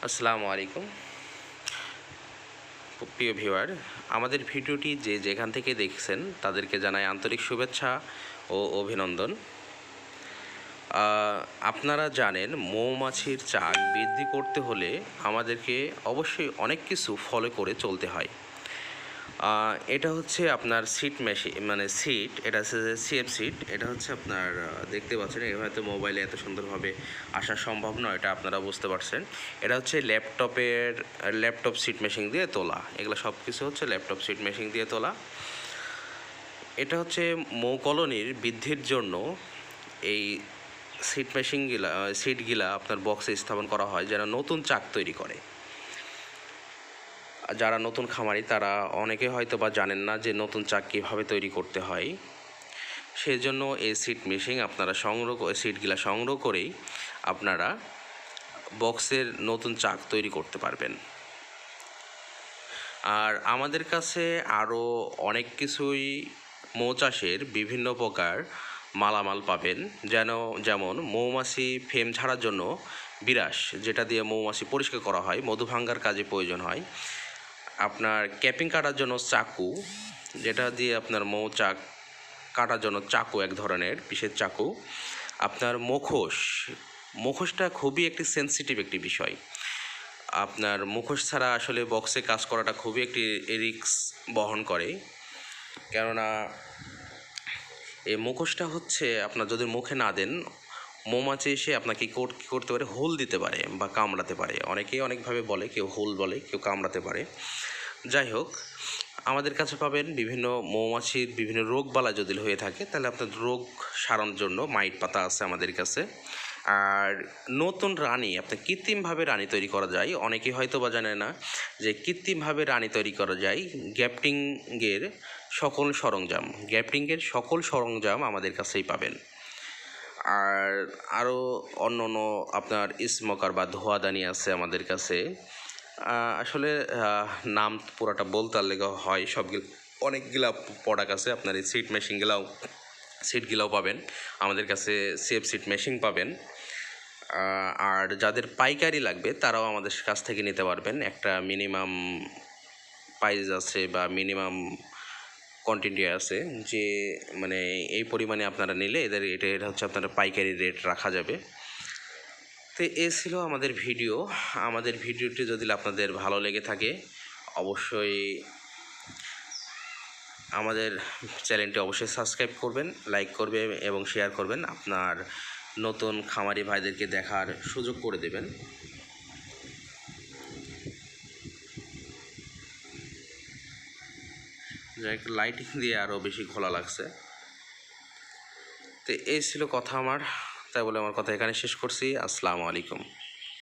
আসসালামু আলাইকুম প্রিয় ভিউয়ার, আমাদের ভিডিওটি যে যেখান থেকে দেখছেন তাদেরকে জানাই আন্তরিক শুভেচ্ছা ও অভিনন্দন। আপনারা জানেন মৌমাছির চাক বৃদ্ধি করতে হলে আমাদেরকে অবশ্যই অনেক কিছু ফলো করে চলতে হয়। এটা হচ্ছে আপনার সিট মেশিন, মানে সিট, এটা হচ্ছে C.F.Sit। এটা হচ্ছে আপনার দেখতে পাচ্ছেন, এটা হয়তো মোবাইলে এত সুন্দরভাবে আসা সম্ভব নয়, এটা আপনারা বুঝতে পারছেন। এটা হচ্ছে ল্যাপটপ সিট মেশিন দিয়ে তোলা, এগুলো সব কিছু হচ্ছে ল্যাপটপ সিট মেশিন দিয়ে তোলা। এটা হচ্ছে মৌ কলোনির বৃদ্ধির জন্য এই সিটগুলা আপনার বক্সে স্থাপন করা হয় যেন নতুন চাক তৈরি করে। যারা নতুন খামারি তারা অনেকে হয়তো বা জানেন না যে নতুন চাক কীভাবে তৈরি করতে হয়। সেজন্য এই সিটগুলা সংগ্রহ করেই আপনারা বক্সের নতুন চাক তৈরি করতে পারবেন। আর আমাদের কাছে আরও অনেক কিছুই মৌচাষের বিভিন্ন প্রকার মালামাল পাবেন, যেমন মৌমাছি ফেম ছাড়ার জন্য ব্রাশ, যেটা দিয়ে মৌমাছি পরিষ্কার করা হয়, মধু ভাঙ্গার কাজে প্রয়োজন হয়। আপনার ক্যাপিং কাটার জন্য চাকু, যেটা দিয়ে আপনার মৌচাক কাটার জন্য চাকু, এক ধরনের বিশেষ চাকু। আপনার মুখোশটা খুবই একটি সেন্সিটিভ একটি বিষয়। আপনার মুখোশ ছাড়া আসলে বক্সে কাজ করাটা খুবই একটি রিস্ক বহন করে, কেননা এই মুখোশটা হচ্ছে আপনার যদি মুখে না দেন, মৌমাছি এসে আপনাকে কী করতে পারে, হুল দিতে পারে বা কামড়াতে পারে। অনেকেই অনেকভাবে বলে, কেউ হুল বলে, কেউ কামড়াতে পারে। যাই হোক, আমাদের কাছে পাবেন বিভিন্ন মৌমাছির বিভিন্ন রোগবালা যদি হয়ে থাকে তাহলে আপনার রোগ সারানোর জন্য মাইট পাতা আছে আমাদের কাছে। আর নতুন রানী, আপনার কৃত্রিমভাবে রানী তৈরি করা যায়, অনেকেই হয়তো বা জানে না যে কৃত্রিমভাবে রানী তৈরি করা যায়। গ্যাপটিংয়ের সকল সরঞ্জাম আমাদের কাছেই পাবেন। আর আরও অন্য আপনার স্মোকার বা ধোঁয়াদানি আছে আমাদের কাছে। আসলে নাম পুরাটা বলতে লেগে হয়, অনেকগুলা প্রোডাক্ট আছে। আপনার এই সিটগুলাও পাবেন আমাদের কাছে, C.F.Sit মেশিন পাবেন। আর যাদের পাইকারি লাগবে তারাও আমাদের কাছ থেকে নিতে পারবেন। একটা মিনিমাম প্রাইস আছে বা মিনিমাম কোয়ান্টিটি আছে, যে মানে এই পরিমাণে আপনারা নিলে এটা হচ্ছে আপনারা পাইকারি রেট রাখা যাবে। তো এই ছিল আমাদের ভিডিও। আমাদের ভিডিওটি যদি আপনাদের ভালো লেগে থাকে অবশ্যই আমাদের চ্যানেলটি অবশ্যই সাবস্ক্রাইব করবেন, লাইক করবেন এবং শেয়ার করবেন। আপনার নতুন খামারি ভাইদেরকে দেখার সুযোগ করে দেবেন। লাইটিং দিয়ে আরও বেশি ঘোলা লাগছে। তো এই ছিল কথা আমার, তাই বলে আমার কথা এখানে শেষ করছি। আসসালামু আলাইকুম।